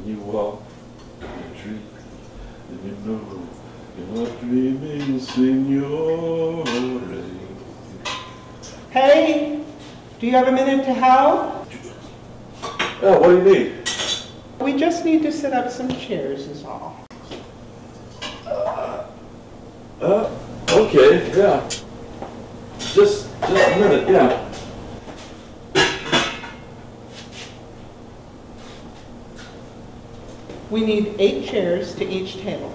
you walk the street, and you know you're not dreaming, signore. Hey, do you have a minute to help? Oh, what do you need? We just need to set up some chairs is all. Okay, yeah. Just a minute, yeah. We need 8 chairs to each table.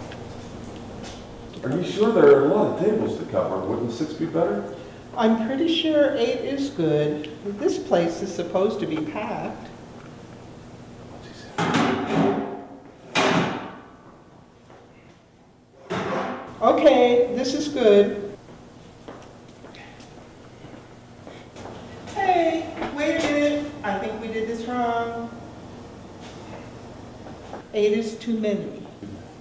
Are you sure there are a lot of tables to cover? Wouldn't 6 be better? I'm pretty sure 8 is good. This place is supposed to be packed. Okay, this is good. Hey, wait a minute. I think we did this wrong. 8 is too many.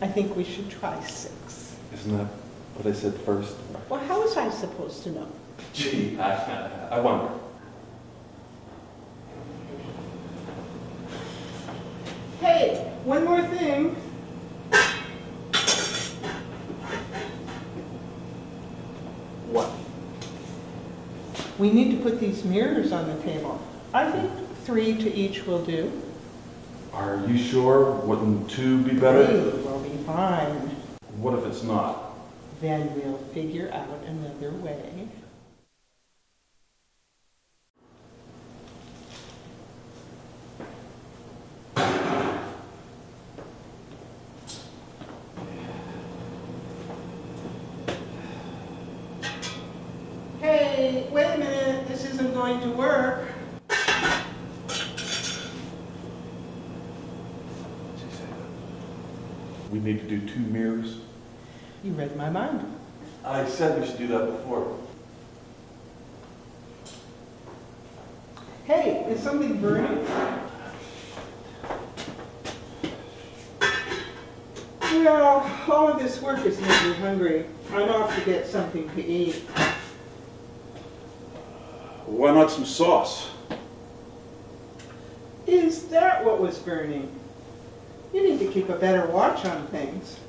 I think we should try 6. Isn't that what I said first? Well, how was I supposed to know? Gee, I wonder. Hey, one more thing. What? We need to put these mirrors on the table. I think 3 to each will do. Are you sure? Wouldn't 2 be better? 3 will be fine. What if it's not? Then we'll figure out another way. Hey, wait a minute, this isn't going to work. We need to do 2 mirrors. You read my mind. I said we should do that before. Hey, is something burning? Well, all of this work is making me hungry. I'm off to get something to eat. Why not some sauce? Is that what was burning? You need to keep a better watch on things.